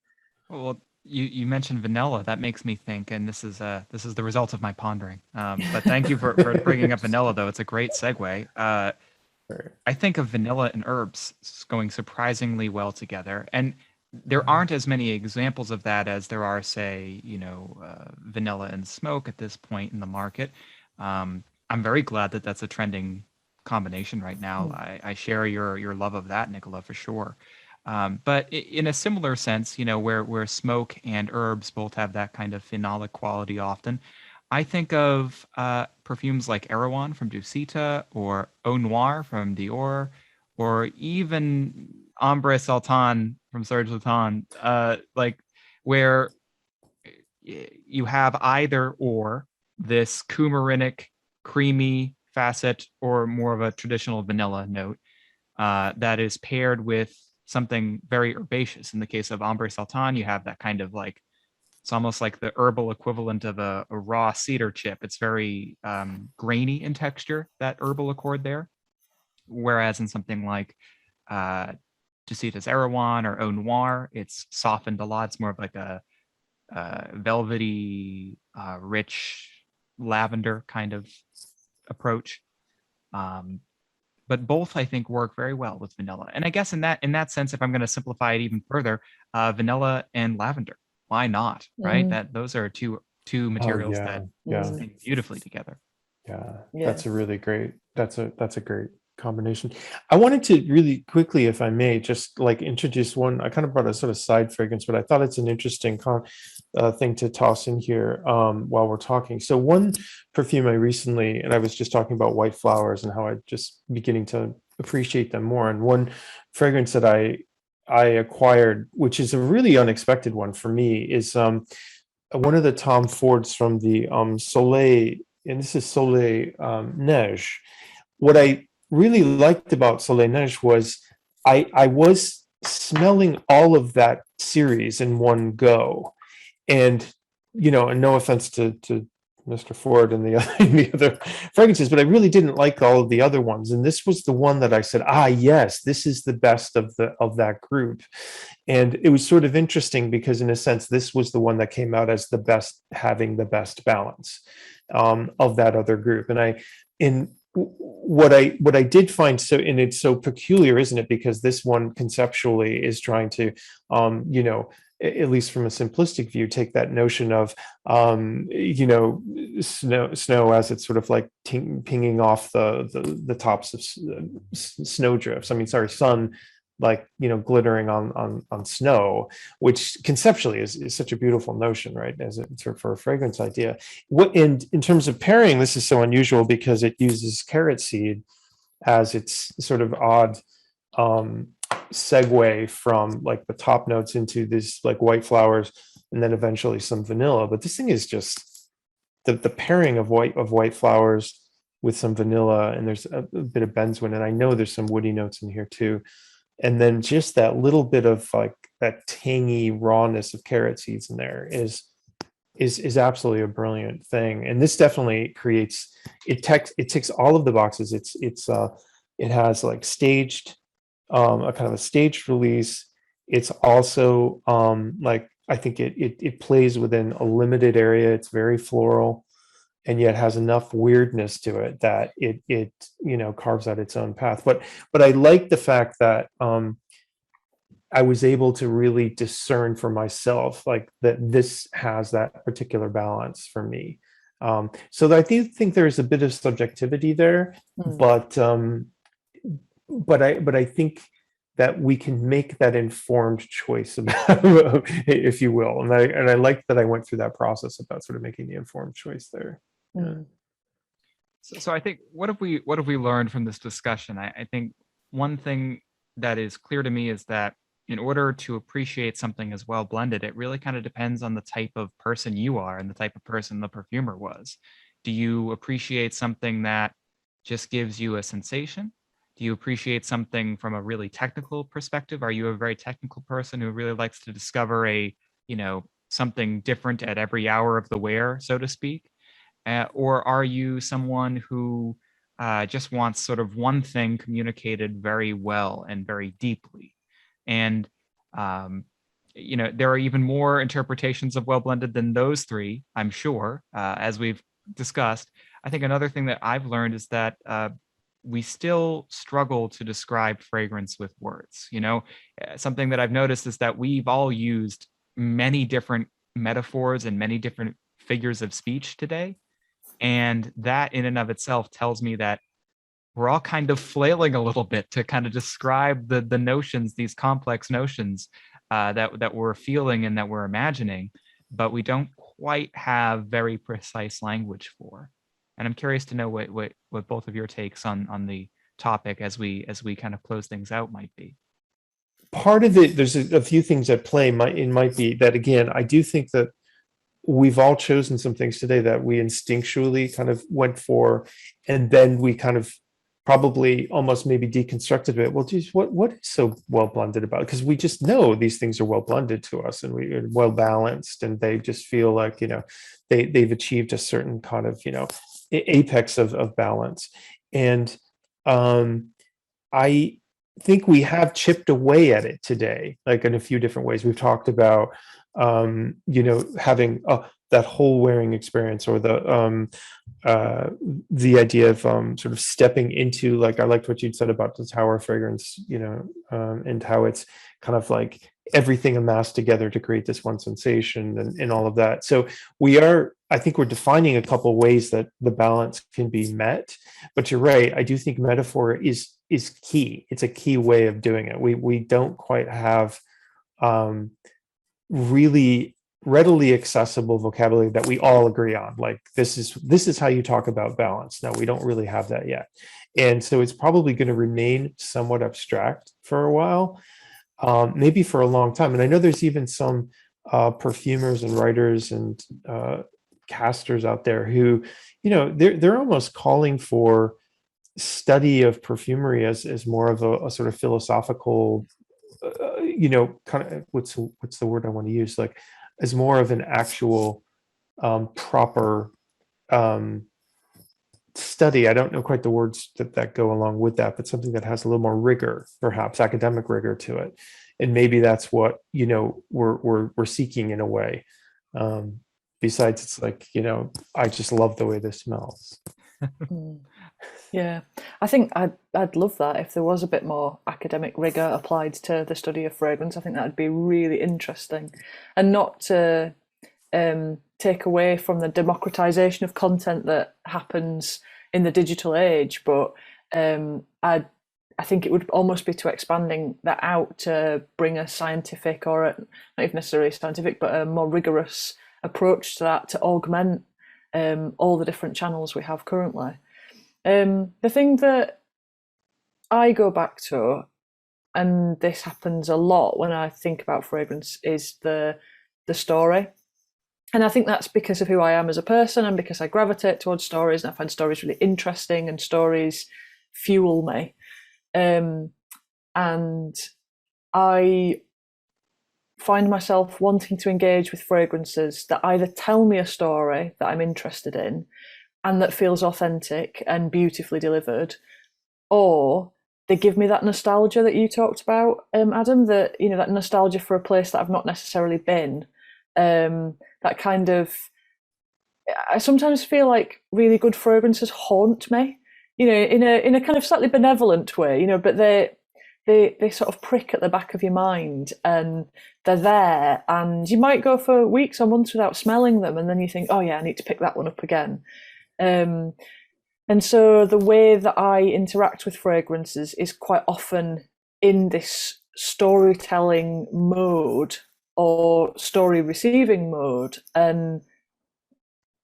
Well, you mentioned vanilla. That makes me think, and this is the result of my pondering. But thank you for bringing up vanilla, though. It's a great segue. I think of vanilla and herbs going surprisingly well together, and there aren't as many examples of that as there are, say, vanilla and smoke at this point in the market. I'm very glad that that's a trending combination right now. I share your love of that, Nicola, for sure. But in a similar sense, where smoke and herbs both have that kind of phenolic quality often, I think of perfumes like Erewhon from Dusita, or Eau Noir from Dior, or even Ambre Sultan from Serge Lutens, like where you have either or this coumarinic, creamy facet, or more of a traditional vanilla note that is paired with something very herbaceous. In the case of Ambre Sultan, you have that kind of like, it's almost like the herbal equivalent of a raw cedar chip. It's very grainy in texture, that herbal accord there. Whereas in something like Dusita's Erewhon or Eau Noir, it's softened a lot. It's more of like a velvety, rich lavender kind of approach. But both, I think, work very well with vanilla. And I guess in that sense, if I'm going to simplify it even further, vanilla and lavender, why not? Right? That those are two materials that sing beautifully together.
Yeah, that's a really great. That's a great combination. I wanted to really quickly, if I may, just like introduce one. I kind of brought a sort of side fragrance, but I thought it's an interesting thing to toss in here while we're talking. So one perfume I recently, and I was just talking about white flowers and how I just beginning to appreciate them more. And one fragrance that I acquired, which is a really unexpected one for me, is one of the Tom Fords from the Soleil, and this is Soleil Neige. What I really liked about Soleil Neige was I was smelling all of that series in one go. And, and no offense to Mr. Ford and the other fragrances, but I really didn't like all of the other ones. And this was the one that I said, yes, this is the best of that group. And it was sort of interesting because in a sense, this was the one that came out as the best, having the best balance of that other group. And what I did find, so, and it's so peculiar, isn't it? Because this one conceptually is trying to, you know, at least from a simplistic view, take that notion of, you know, snow as it's sort of like pinging off the tops of snowdrifts. I mean, sorry, sun, like, you know, glittering on snow, which conceptually is such a beautiful notion, right? As a, for a fragrance idea. What in terms of pairing, this is so unusual because it uses carrot seed as its sort of odd segue from like the top notes into this like white flowers and then eventually some vanilla. But this thing is just the pairing of white flowers with some vanilla, and there's a bit of benzoin, and I know there's some woody notes in here too. And then just that little bit of like that tangy rawness of carrot seeds in there is absolutely a brilliant thing. And this definitely creates, it ticks all of the boxes. It has like staged, a kind of a staged release. It's also like, I think it plays within a limited area. It's very floral, and yet has enough weirdness to it that it you know, carves out its own path. But I like the fact that I was able to really discern for myself like that this has that particular balance for me. So I do think there's a bit of subjectivity there, but I think that we can make that informed choice about, if you will. And I like that I went through that process about sort of making the informed choice there. Yeah.
So I think what have we learned from this discussion? I think one thing that is clear to me is that in order to appreciate something as well blended, it really kind of depends on the type of person you are and the type of person the perfumer was. Do you appreciate something that just gives you a sensation? Do you appreciate something from a really technical perspective? Are you a very technical person who really likes to discover you know, something different at every hour of the wear, so to speak? Or are you someone who just wants sort of one thing communicated very well and very deeply? And you know, there are even more interpretations of well blended than those three, I'm sure, as we've discussed. I think another thing that I've learned is that we still struggle to describe fragrance with words. You know, something that I've noticed is that we've all used many different metaphors and many different figures of speech today. And that in and of itself tells me that we're all kind of flailing a little bit to kind of describe the notions, these complex notions that we're feeling and that we're imagining, but we don't quite have very precise language for. And I'm curious to know what both of your takes on the topic as we kind of close things out might be.
Part of it, there's a few things at play. It might be that, again, I do think that we've all chosen some things today that we instinctually kind of went for, and then we kind of probably almost maybe deconstructed a bit. Well, geez, what is so well blended about it? Because we just know these things are well blended to us, and we're well balanced, and they just feel like, you know, they've achieved a certain kind of, you know, apex of balance. And I think we have chipped away at it today, like in a few different ways. We've talked about you know, having that whole wearing experience, or the idea of sort of stepping into, like, I liked what you'd said about the tower fragrance, you know, and how it's kind of like everything amassed together to create this one sensation, and all of that. So I think we're defining a couple ways that the balance can be met. But you're right, I do think metaphor is key. It's a key way of doing it. We don't quite have really readily accessible vocabulary that we all agree on. Like, this is how you talk about balance. No, we don't really have that yet. And so it's probably going to remain somewhat abstract for a while, maybe for a long time. And I know there's even some perfumers and writers and casters out there who, you know, they're almost calling for study of perfumery as more of a sort of philosophical, you know, kind of, what's the word I want to use, like, as more of an actual proper study. I don't know quite the words that go along with that, but something that has a little more rigor, perhaps academic rigor to it. And maybe that's what, you know, we're seeking in a way. Besides, it's like, you know, I just love the way this smells.
Yeah, I think I'd love that if there was a bit more academic rigor applied to the study of fragrance. I think that'd be really interesting, and not to take away from the democratization of content that happens in the digital age, but I think it would almost be to expanding that out to bring a scientific, or not even necessarily scientific, but a more rigorous approach to that, to augment all the different channels we have currently. The thing that I go back to, and this happens a lot when I think about fragrance, is the story. And I think that's because of who I am as a person, and because I gravitate towards stories, and I find stories really interesting, and stories fuel me. And I find myself wanting to engage with fragrances that either tell me a story that I'm interested in and that feels authentic and beautifully delivered, or they give me that nostalgia that you talked about, Adam, that, you know, that nostalgia for a place that I've not necessarily been. That kind of, I sometimes feel like really good fragrances haunt me, you know, in a kind of slightly benevolent way, you know, but they sort of prick at the back of your mind, and they're there, and you might go for weeks or months without smelling them, and then you think, oh yeah, I need to pick that one up again. And so the way that I interact with fragrances is quite often in this storytelling mode or story receiving mode. And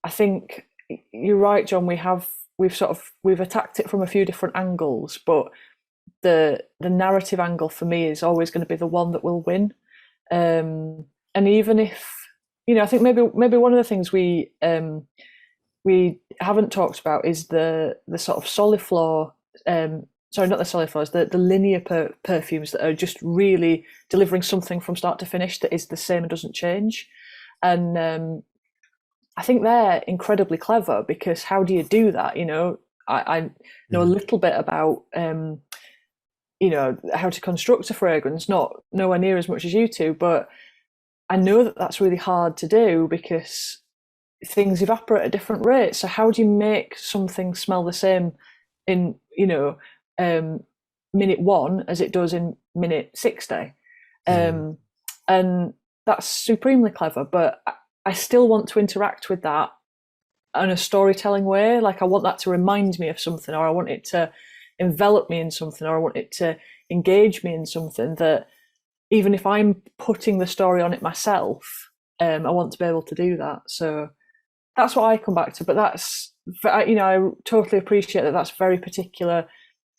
I think you're right, John, we've attacked it from a few different angles, but the narrative angle for me is always going to be the one that will win. And even if, you know, I think maybe one of the things we haven't talked about is the sort of soliflor, sorry, not the soliflors, the linear perfumes that are just really delivering something from start to finish that is the same and doesn't change. And I think they're incredibly clever, because how do you do that? You know, I know a little bit about you know, how to construct a fragrance, not nowhere near as much as you two, but I know that that's really hard to do because things evaporate at different rates. So how do you make something smell the same in, you know, minute 1 as it does in minute 60? And that's supremely clever, but I still want to interact with that in a storytelling way. Like, I want that to remind me of something, or I want it to envelop me in something, or I want it to engage me in something that, even if I'm putting the story on it myself, I want to be able to do that. So that's what I come back to. But that's, you know, I totally appreciate that that's very particular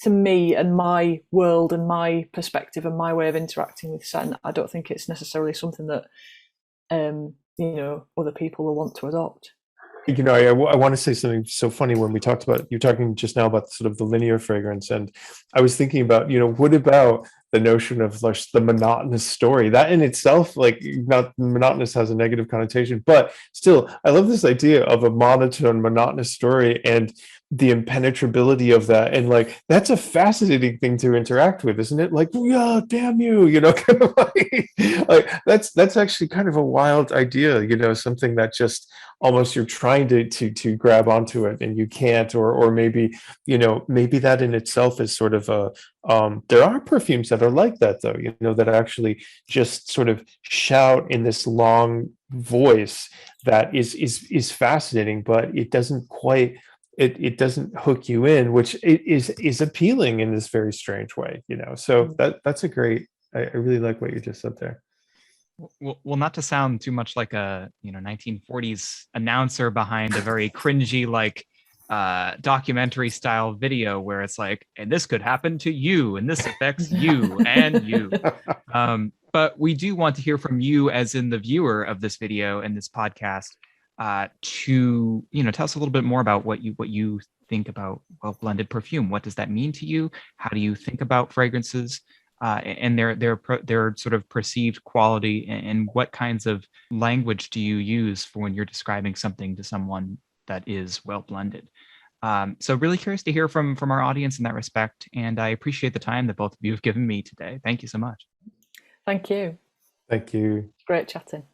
to me and my world and my perspective and my way of interacting with scent. I don't think it's necessarily something that you know, other people will want to adopt.
You know, I want to say something so funny. When we talked about, you're talking just now about sort of the linear fragrance, and I was thinking about, you know, what about the notion of like the monotonous story? That in itself, like, not monotonous has a negative connotation, but still, I love this idea of a monotone, monotonous story and the impenetrability of that. And like, that's a fascinating thing to interact with, isn't it? Like, yeah, damn you, you know, kind of like that's actually kind of a wild idea, you know, something that just almost you're trying to grab onto it and you can't, or maybe, you know, maybe that in itself is sort of a there are perfumes that are like that, though, you know, that actually just sort of shout in this long voice that is fascinating, but it doesn't quite, it doesn't hook you in, which is appealing in this very strange way, you know. So that's a great, I really like what you just said there.
Well, not to sound too much like a, you know, 1940s announcer behind a very cringy, like documentary style video where it's like, and this could happen to you, and this affects you and you. But we do want to hear from you, as in the viewer of this video and this podcast, to, you know, tell us a little bit more about what you think about well-blended perfume. What does that mean to you? How do you think about fragrances? And their sort of perceived quality, and what kinds of language do you use for when you're describing something to someone that is well blended? So really curious to hear from our audience in that respect, and I appreciate the time that both of you have given me today. Thank you so much.
Thank you.
Thank you.
Great chatting.